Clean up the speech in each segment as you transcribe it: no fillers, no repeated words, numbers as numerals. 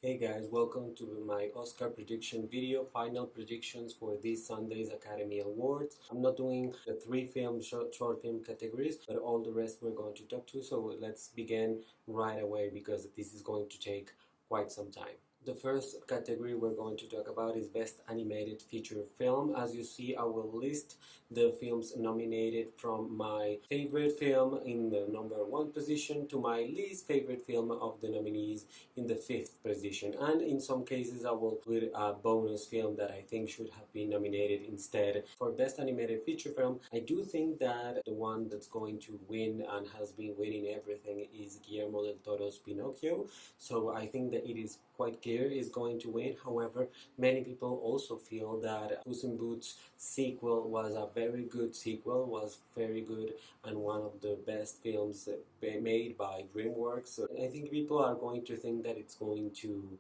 Hey guys, welcome to my Oscar prediction video, final predictions for this Sunday's Academy Awards. I'm not doing the three short film categories, but all the rest we're going to talk to, so let's begin right away because this is going to take quite some time. The first category we're going to talk about is Best Animated Feature Film. As you see, I will list the films nominated from my favorite film in the number 1 position to my least favorite film of the nominees in the 5th position. And in some cases, I will put a bonus film that I think should have been nominated instead. For Best Animated Feature Film, I do think that the one that's going to win and has been winning everything is Guillermo del Toro's Pinocchio. So I think that it is quite clear is going to win. However, many people also feel that Puss in Boots sequel was a very good sequel, was very good and one of the best films made by DreamWorks. So I think people are going to think that it's going to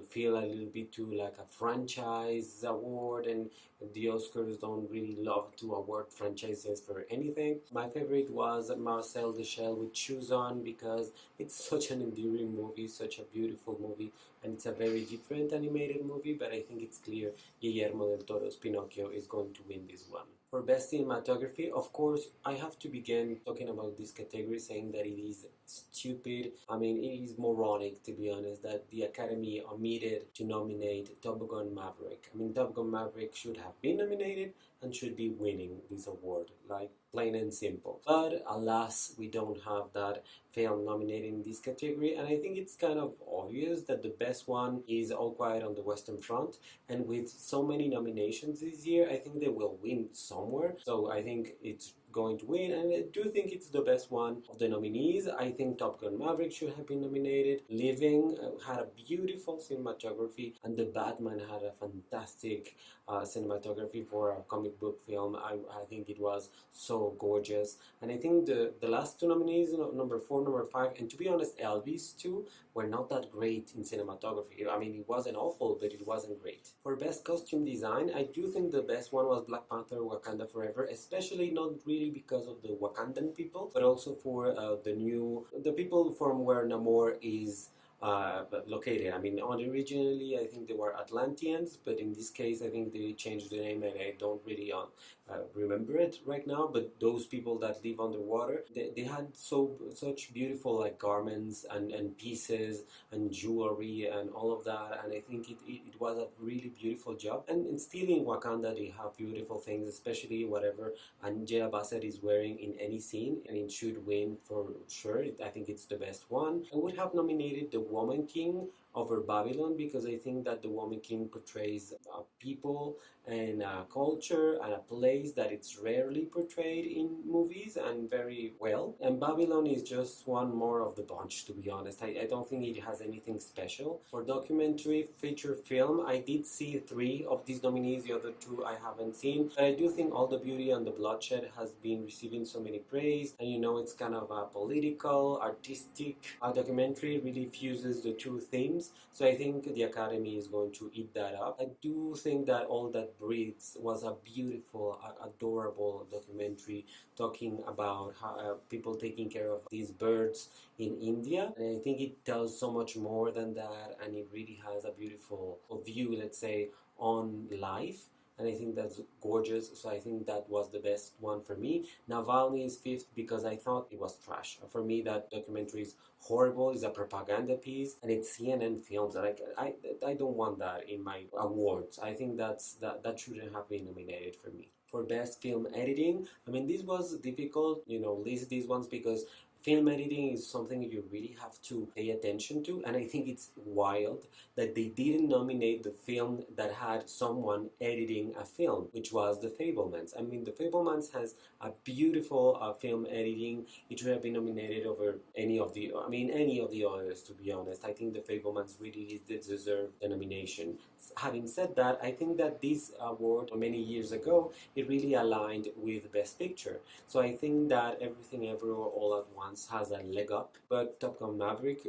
feel a little bit too like a franchise award, and the Oscars don't really love to award franchises for anything. My favorite was Marcel the Shell with Shoes On because it's such an endearing movie, such a beautiful movie, and it's a very different animated movie, but I think it's clear Guillermo del Toro's Pinocchio is going to win this one. For Best Cinematography, of course, I have to begin talking about this category saying that it is stupid. I mean, it is moronic, to be honest, that the Academy omitted to nominate Top Gun Maverick. I mean, Top Gun Maverick should have been nominated and should be winning this award, like plain and simple. But alas, we don't have that film nominated in this category, and I think it's kind of obvious that the best one is All Quiet on the Western Front, and with so many nominations this year, I think they will win somewhere. So I think it's going to win, and I do think it's the best one of the nominees. I think Top Gun Maverick should have been nominated. Living had a beautiful cinematography, and The Batman had a fantastic cinematography for a comic book film. I think it was so gorgeous, and I think the last two nominees, number 4, number 5, and to be honest, Elvis too, were not that great in cinematography. I mean, it wasn't awful, but it wasn't great. For Best Costume Design, I do think the best one was Black Panther Wakanda Forever, especially not really because of the Wakandan people, but also for the people from where Namor is located. I mean, originally I think they were Atlanteans, but in this case I think they changed the name, and I don't really remember it right now. But those people that live underwater, they had such beautiful like garments and pieces and jewelry and all of that, and I think it was a really beautiful job. And still in Wakanda they have beautiful things, especially whatever Angela Bassett is wearing in any scene, and it should win for sure. I think it's the best one. I would have nominated The Woman King over Babylon because I think that The Woman King portrays people and a culture and a place that it's rarely portrayed in movies and very well. And Babylon is just one more of the bunch, to be honest. I don't think it has anything special. For documentary feature film, I did see 3 of these nominees. The other 2 I haven't seen. But I do think All the Beauty and the Bloodshed has been receiving so many praise. And it's kind of a political, artistic documentary. It really fuses the 2 themes. So I think the Academy is going to eat that up. I do think that All That Breathes was a beautiful, adorable documentary talking about how people taking care of these birds in India. And I think it tells so much more than that, and it really has a beautiful view, let's say, on life. And I think that's gorgeous, so I think that was the best one for me. Navalny is 5th because I thought it was trash. For me, that documentary is horrible. It's a propaganda piece, and it's CNN films, and I don't want that in my awards. I think that shouldn't have been nominated for me. For Best Film Editing, I mean, this was difficult, list these ones because film editing is something you really have to pay attention to, and I think it's wild that they didn't nominate the film that had someone editing a film, which was The Fabelmans. I mean, The Fabelmans has a beautiful film editing. It should have been nominated over any of the others, to be honest. I think The Fabelmans really deserve the nomination. Having said that, I think that this award many years ago, it really aligned with Best Picture. So I think that Everything Everywhere All at Once has a leg up, but Top Gun Maverick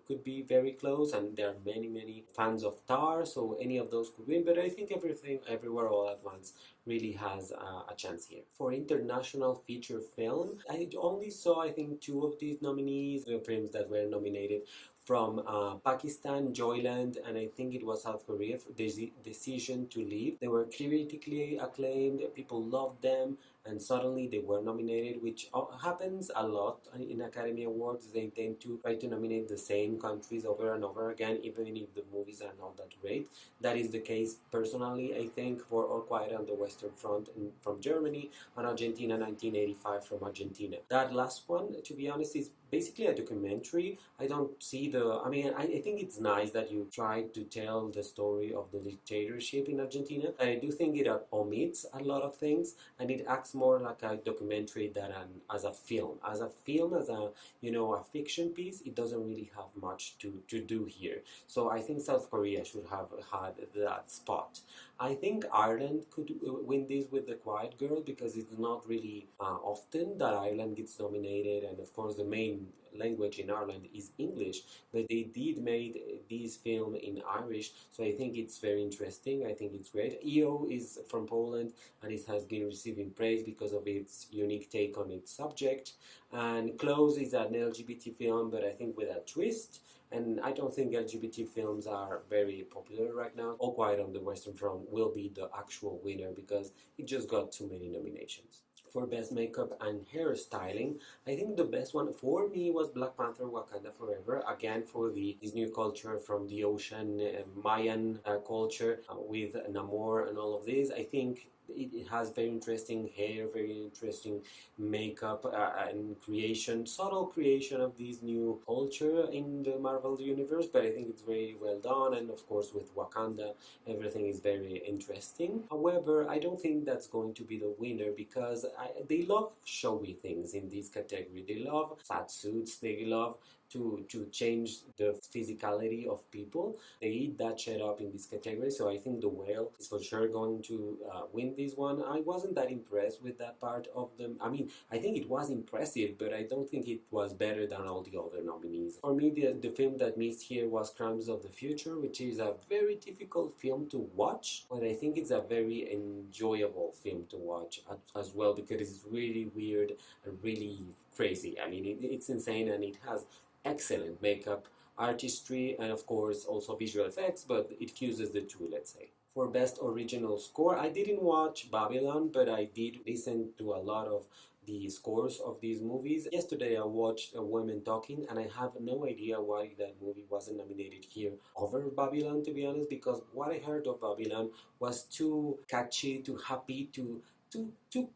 could be very close, and there are many fans of Tar, so any of those could win, but I think Everything Everywhere All at Once really has a chance here. For international feature film, I only saw I think 2 of these nominees, the films that were nominated from Pakistan, Joyland, and I think it was South Korea, the decision to leave. They were critically acclaimed, people loved them, and suddenly they were nominated, which happens a lot in Academy Awards. They tend to try to nominate the same countries over and over again, even if the movies are not that great. That is the case, personally, I think, for All Quiet on the Western Front from Germany, and Argentina 1985 from Argentina. That last one, to be honest, is basically a documentary. I don't see I mean, I think it's nice that you try to tell the story of the dictatorship in Argentina. I do think it omits a lot of things, and it acts more like a documentary than as a film. As a film, as a a fiction piece, it doesn't really have much to do here. So I think South Korea should have had that spot. I think Ireland could win this with The Quiet Girl, because it's not really often that Ireland gets nominated, and of course the main language in Ireland is English, but they did made this film in Irish, so I think it's very interesting. I think it's great. EO is from Poland, and it has been receiving praise because of its unique take on its subject. And Close is an LGBT film, but I think with a twist. And I don't think LGBT films are very popular right now. All Quiet on the Western Front will be the actual winner because it just got too many nominations. For Best Makeup and Hairstyling, I think the best one for me was Black Panther Wakanda Forever. Again, for this new culture from the ocean, Mayan culture with Namor and all of this. I think it has very interesting hair, very interesting makeup and creation, subtle creation of this new culture in the Marvel universe, but I think it's very well done, and of course with Wakanda, everything is very interesting. However, I don't think that's going to be the winner because they love showy things in this category. They love fat suits, they love to change the physicality of people. They eat that shit up in this category, so I think The Whale is for sure going to win this one. I wasn't that impressed with that part of them. I mean, I think it was impressive, but I don't think it was better than all the other nominees. For me, the film that missed here was Crimes of the Future, which is a very difficult film to watch, but I think it's a very enjoyable film to watch as well, because it's really weird and really crazy. I mean, it's insane, and it has excellent makeup, artistry, and of course also visual effects, but it fuses the two, let's say. For Best Original Score, I didn't watch Babylon, but I did listen to a lot of the scores of these movies. Yesterday I watched Women Talking, and I have no idea why that movie wasn't nominated here over Babylon, to be honest, because what I heard of Babylon was too catchy, too happy, too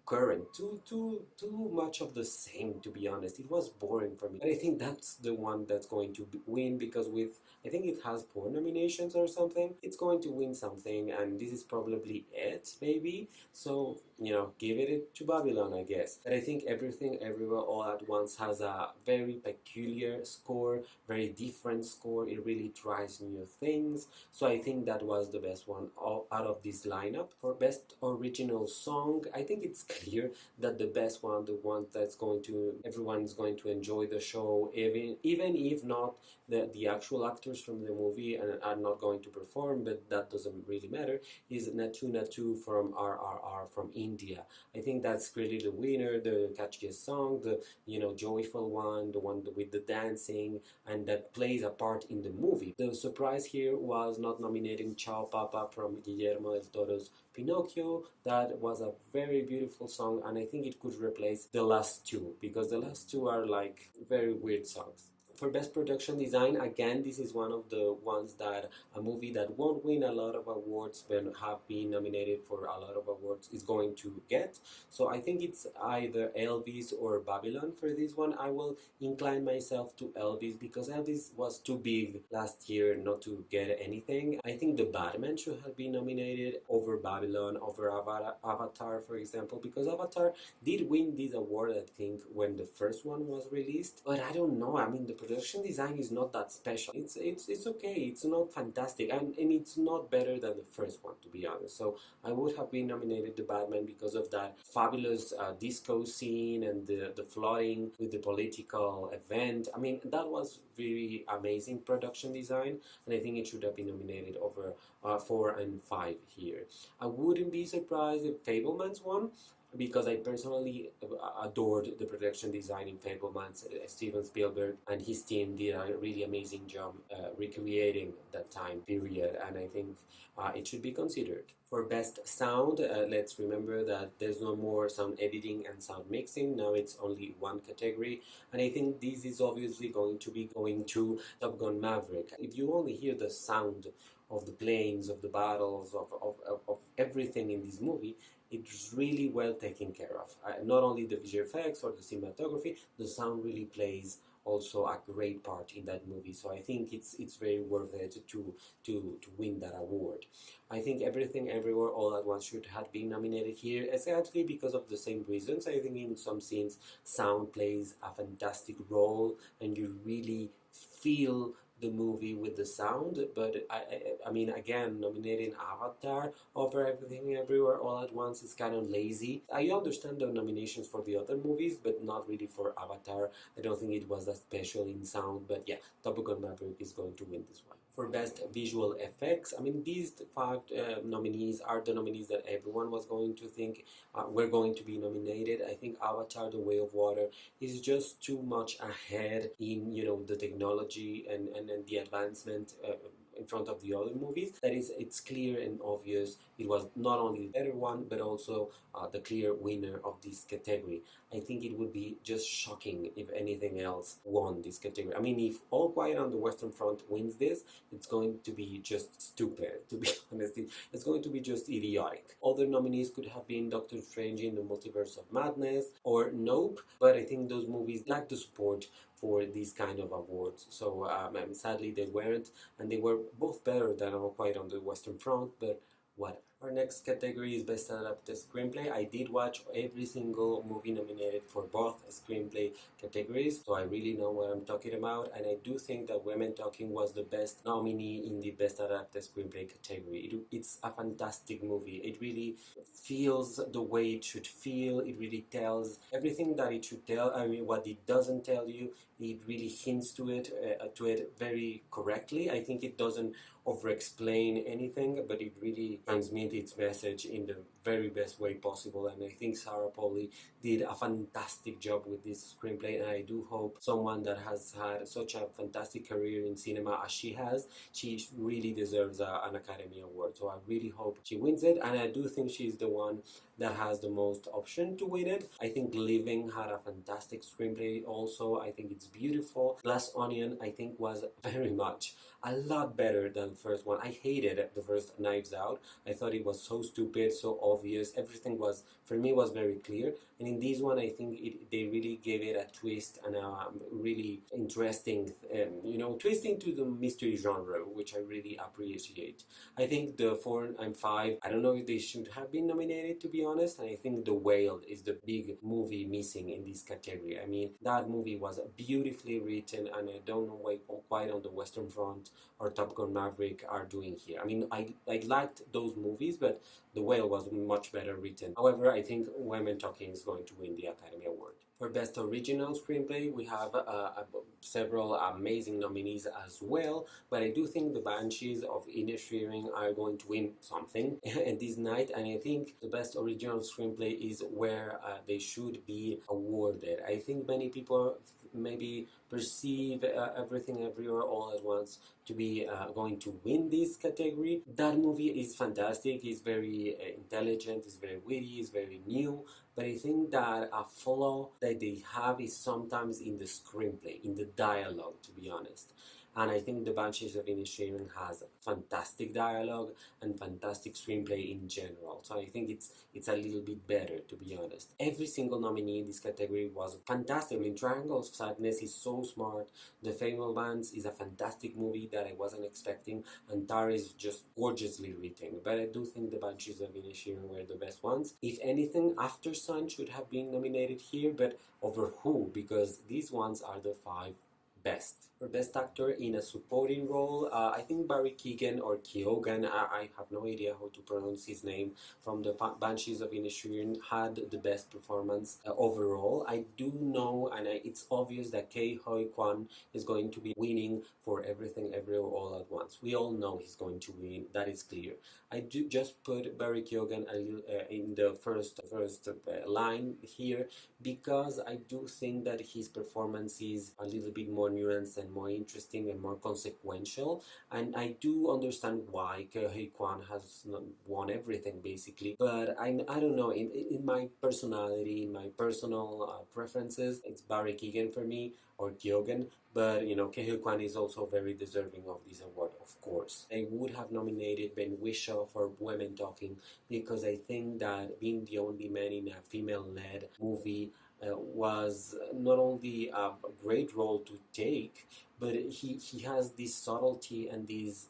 current, too much of the same, to be honest. It was boring for me. But I think that's the one that's going to win, because I think it has 4 nominations or something. It's going to win something, and this is probably it, maybe. So, give it to Babylon, I guess. But I think Everything Everywhere All at Once has a very peculiar score, very different score. It really tries new things. So I think that was the best one out of this lineup. For Best Original Song, I think it's clear that the best one, the one that's everyone's going to enjoy the show, even if not the actual actors from the movie and are not going to perform, but that doesn't really matter, is Natu Natu from RRR from India. I think that's really the winner, the catchiest song, the joyful one, the one with the dancing, and that plays a part in the movie. The surprise here was not nominating Ciao Papa from Guillermo del Toro's Pinocchio. That was a very beautiful song, and I think it could replace the last two, because the last two are like very weird songs. For Best Production Design, again, this is one of the ones that a movie that won't win a lot of awards but have been nominated for a lot of awards is going to get. So I think it's either Elvis or Babylon for this one. I will incline myself to Elvis because Elvis was too big last year not to get anything. I think The Batman should have been nominated over Babylon, over Avatar, for example, because Avatar did win this award, I think, when the first one was released. But I don't know. I mean, the production design is not that special. It's okay. It's not fantastic, and it's not better than the first one, to be honest. So I would have been nominated to Batman because of that fabulous disco scene and the flooding with the political event. I mean, that was very amazing production design, and I think it should have been nominated over 4 and 5 here. I wouldn't be surprised if Fableman's won. because I personally adored the production design in Fablemans. Steven Spielberg and his team did a really amazing job recreating that time period, and I think it should be considered. For best sound, let's remember that there's no more sound editing and sound mixing. Now it's only one category, and I think this is obviously going to be going to Top Gun Maverick. If you only hear the sound of the planes, of the battles, of everything in this movie, it's really well taken care of. Not only the visual effects or the cinematography, the sound really plays also a great part in that movie. So I think it's very worth it to win that award. I think Everything Everywhere All at Once should have been nominated here exactly because of the same reasons. I think in some scenes sound plays a fantastic role and you really feel the movie with the sound, but I mean, again, nominating Avatar over Everything Everywhere All at Once is kind of lazy. I understand the nominations for the other movies, but not really for Avatar. I don't think it was that special in sound, but yeah, Top Gun Maverick is going to win this one. For best visual effects, I mean, these five nominees are the nominees that everyone was going to think were going to be nominated. I think Avatar: The Way of Water is just too much ahead in the technology and the advancement in front of the other movies. That is, it's clear and obvious it was not only the better one but also the clear winner of this category. I think it would be just shocking if anything else won this category. I mean, if All Quiet on the Western Front wins this, it's going to be just stupid, to be honest. It's going to be just idiotic. Other nominees could have been Doctor Strange in the Multiverse of Madness or Nope, but I think those movies lack the support for these kind of awards. So sadly they weren't, and they were both better than All Quiet on the Western Front, but whatever. Our next category is Best Adapted Screenplay. I did watch every single movie nominated for both screenplay categories, so I really know what I'm talking about, and I do think that Women Talking was the best nominee in the Best Adapted Screenplay category. It's a fantastic movie. It really feels the way it should feel. It really tells everything that it should tell. I mean, what it doesn't tell you, it really hints to it very correctly. I think it doesn't over-explain anything, but it really transmits its message in the very best way possible. And I think Sarah Polley did a fantastic job with this screenplay, and I do hope someone that has had such a fantastic career in cinema as she has, she really deserves an Academy Award. So I really hope she wins it, and I do think she's the one that has the most option to win it. I think Living had a fantastic screenplay also. I think it's beautiful. Glass Onion, I think, was very much a lot better than the first one. I hated the first Knives Out. I thought it was so stupid, so obvious. Everything was, for me, was very clear. And in this one, I think they really gave it a twist and a really interesting, twist into the mystery genre, which I really appreciate. I think the 4 and 5, I don't know if they should have been nominated, to be honest. And I think The Whale is the big movie missing in this category. I mean, that movie was beautifully written, and I don't know why Quite on the Western Front or Top Gun Maverick are doing here. I mean, I liked those movies, but The Whale was much better written. However, I think Women Talking is going to win the Academy Award. For Best Original Screenplay, we have several amazing nominees as well, but I do think the Banshees of Inisherin are going to win something this night, and I think the Best Original Screenplay is where they should be awarded. I think many people maybe perceive Everything Everywhere All at Once to be going to win this category. That movie is fantastic, it's very intelligent, it's very witty, it's very new, but I think that a flaw that they have is sometimes in the screenplay, in the dialogue, to be honest. And I think The Banshees of Inisherin has fantastic dialogue and fantastic screenplay in general. So I think it's a little bit better, to be honest. Every single nominee in this category was fantastic. I mean, Triangle of Sadness is so smart. The Fablemans is a fantastic movie that I wasn't expecting, and Tar is just gorgeously written. But I do think The Banshees of Inisherin were the best ones. If anything, After Sun should have been nominated here, but over who? Because these ones are the 5 best. For best actor in a supporting role, I think Barry Keoghan or Keoghan, I have no idea how to pronounce his name, from the Banshees of Inisherin had the best performance overall. I do know, and it's obvious that Ke Huy Quan is going to be winning for Everything Everywhere All at Once. We all know he's going to win. That is clear. I do just put Barry Keoghan a little, in the first line here because I do think that his performance is a little bit more nuanced and more interesting and more consequential. And I do understand why Ke Huy Quan has not won everything basically, but I don't know. In my personality, in my personal preferences, it's Barry Keoghan for me or Keoghan. But you know, Ke Huy Quan is also very deserving of this award, of course. I would have nominated Ben Whishaw for Women Talking because I think that being the only man in a female-led movie was not only a great role to take, but he has this subtlety and this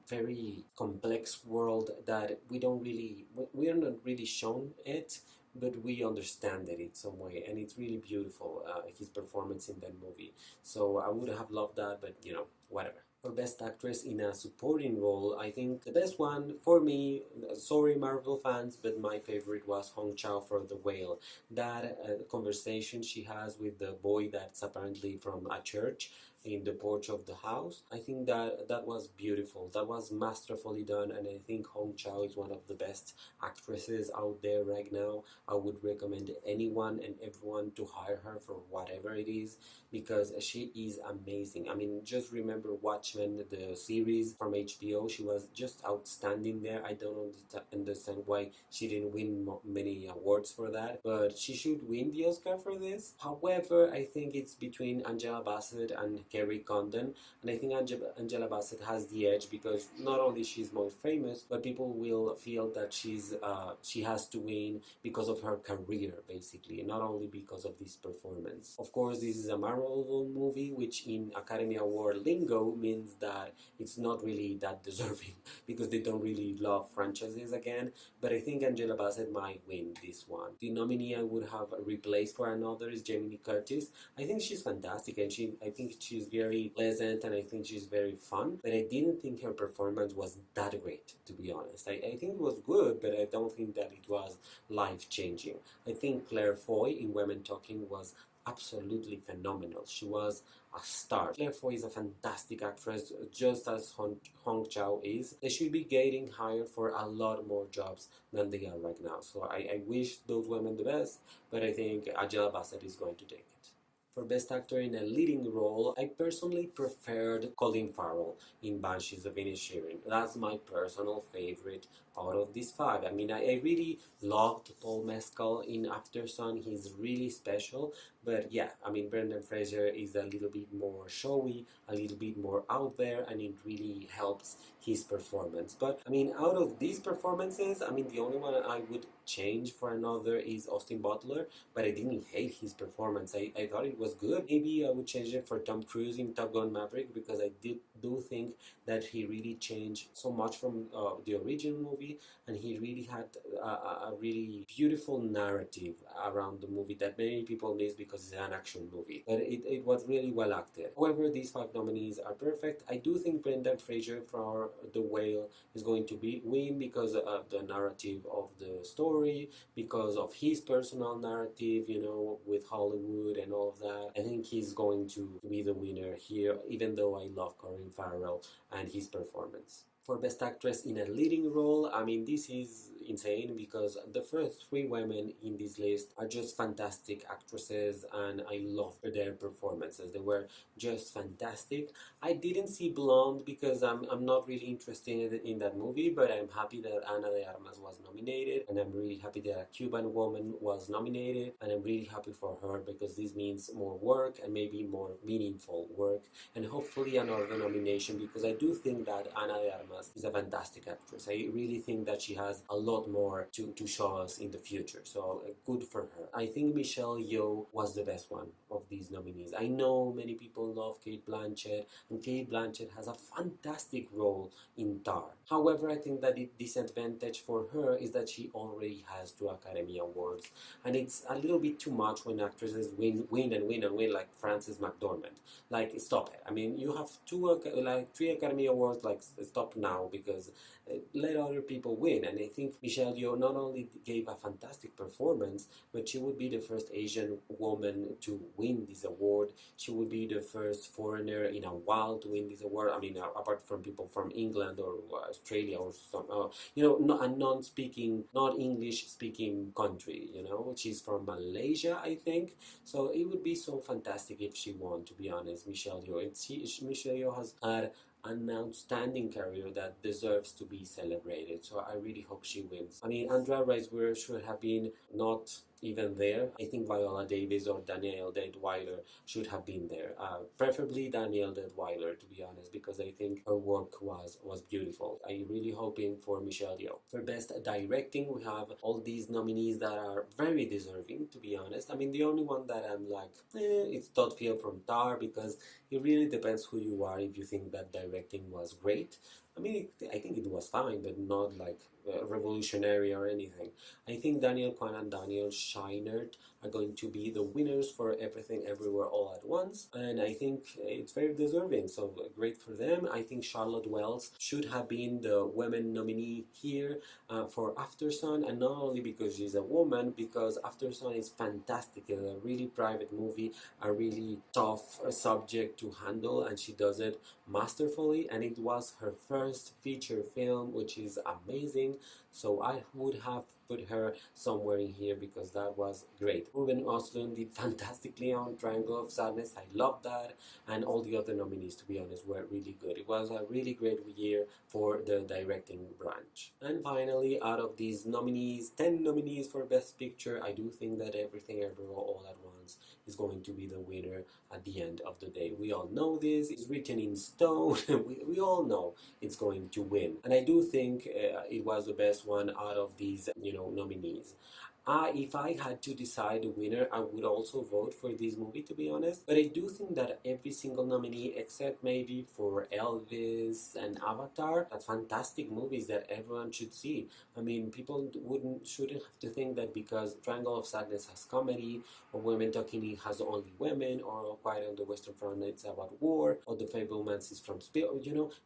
very complex world that we are not really shown it, but we understand it in some way, and it's really beautiful, his performance in that movie. So I would have loved that, but you know, whatever. For Best Actress in a Supporting Role, I think the best one for me, sorry Marvel fans, but my favorite was Hong Chau for The Whale. That conversation she has with the boy that's apparently from a church in the porch of the house, I think that was beautiful. That was masterfully done, and I think Hong Chau is one of the best actresses out there right now. I would recommend anyone and everyone to hire her for whatever it is because she is amazing. I mean, just remember Watchmen, the series from HBO. She was just outstanding there. I don't understand why she didn't win many awards for that, but she should win the Oscar for this. However, I think it's between Angela Bassett and Kerry Condon, and I think Angela Bassett has the edge because not only she's more famous, but people will feel that she has to win because of her career, basically, not only because of this performance. Of course, this is a Marvel movie, which in Academy Award lingo means that it's not really that deserving because they don't really love franchises again. But I think Angela Bassett might win this one. The nominee I would have replaced for another is Jamie Lee Curtis. I think she's fantastic, and I think she's very pleasant, and I think she's very fun. But I didn't think her performance was that great, to be honest. I think it was good, but I don't think that it was life changing. I think Claire Foy in Women Talking was absolutely phenomenal. She was a star. Claire Foy is a fantastic actress, just as Hong Chau is. They should be getting hired for a lot more jobs than they are right now. So I wish those women the best, but I think Angela Bassett is going to take it. For Best Actor in a Leading Role, I personally preferred Colin Farrell in Banshees of Inisherin. That's my personal favorite out of these five. I mean, I really loved Paul Mescal in Aftersun. He's really special. But yeah, I mean, Brendan Fraser is a little bit more showy, a little bit more out there, and it really helps his performance. But I mean, out of these performances, I mean, the only one I would change for another is Austin Butler, but I didn't hate his performance. I thought it was good. Maybe I would change it for Tom Cruise in Top Gun Maverick because I do think that he really changed so much from the original movie, and he really had a really beautiful narrative around the movie that many people miss because it's an action movie. But it was really well acted. However, these five nominees are perfect. I do think Brendan Fraser for The Whale is going to win because of the narrative of the story, because of his personal narrative, you know, with Hollywood and all of that. I think he's going to be the winner here, even though I love Colin Farrell and his performance. For Best Actress in a Leading Role, I mean, this is insane because the first three women in this list are just fantastic actresses, and I love their performances. They were just fantastic. I didn't see Blonde because I'm not really interested in that movie, but I'm happy that Ana de Armas was nominated, and I'm really happy that a Cuban woman was nominated, and I'm really happy for her because this means more work and maybe more meaningful work, and hopefully another nomination because I do think that Ana de Armas cinemas. She's a fantastic actress. I really think that she has a lot more to show us in the future. So good for her. I think Michelle Yeoh was the best one of these nominees. I know many people love Kate Blanchett, and Kate Blanchett has a fantastic role in Tar. However, I think that the disadvantage for her is that she already has 2 Academy Awards, and it's a little bit too much when actresses win like Frances McDormand. Like, stop it. I mean, you have 3 Academy Awards. Like, stop now, because let other people win. And I think Michelle Yeoh not only gave a fantastic performance, but she would be the first Asian woman to win this award. She would be the first foreigner in a while to win this award. I mean, apart from people from England or Australia or some, a non-speaking, not English-speaking country. She's from Malaysia, I think. So it would be so fantastic if she won. To be honest, Michelle Yeoh. Michelle Yeoh has had an outstanding career that deserves to be celebrated. So I really hope she wins. I mean, Andrea Riseborough should have been not even there. I think Viola Davis or Danielle Deadwyler should have been there. Preferably Danielle Deadwyler, to be honest, because I think her work was beautiful. I'm really hoping for Michelle Yeoh. For Best Directing, we have all these nominees that are very deserving, to be honest. I mean, the only one that I'm like, it's Todd Field from Tar, because it really depends who you are if you think that directing was great. I mean, I think it was fine, but not like revolutionary or anything. I think Daniel Kwan and Daniel Scheinert are going to be the winners for Everything Everywhere All at Once, and I think it's very deserving, so great for them. I think Charlotte Wells should have been the women nominee here for Aftersun, and not only because she's a woman, because Aftersun is fantastic. It's a really private movie, a really tough subject to handle, and she does it masterfully, and it was her first feature film, which is amazing. So I would have put her somewhere in here because that was great. Ruben Östlund did fantastically on Triangle of Sadness. I love that. And all the other nominees, to be honest, were really good. It was a really great year for the directing branch. And finally, out of these nominees, 10 nominees for Best Picture, I do think that Everything Everywhere All at Once is going to be the winner at the end of the day. We all know this. It's written in stone. we all know it's going to win. And I do think it was the best one out of these, nominees. If I had to decide a winner, I would also vote for this movie, to be honest. But I do think that every single nominee, except maybe for Elvis and Avatar, are fantastic movies that everyone should see. I mean, people shouldn't have to think that because Triangle of Sadness has comedy, or Women Talking has only women, or Quiet on the Western Front it's about war, or The Fablemans is from space.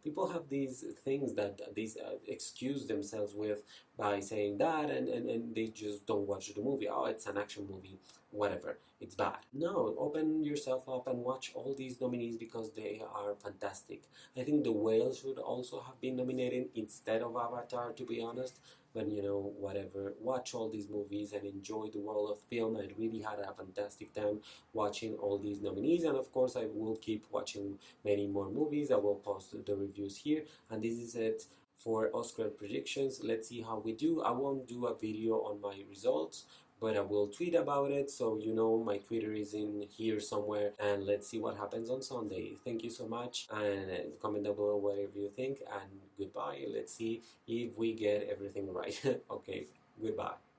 People have these things that these excuse themselves with by saying that, and they just don't watch the movie. Oh, it's an action movie, whatever, it's bad. No, open yourself up and watch all these nominees because they are fantastic. I think The Whale should also have been nominated instead of Avatar, to be honest. But whatever, watch all these movies and enjoy the world of film. I really had a fantastic time watching all these nominees, and of course I will keep watching many more movies. I will post the reviews here, and this is it for Oscar predictions. Let's see how we do. I won't do a video on my results, but I will tweet about it. So my Twitter is in here somewhere, and let's see what happens on Sunday. Thank you so much, and comment down below whatever you think, and goodbye. Let's see if we get everything right. Okay, goodbye.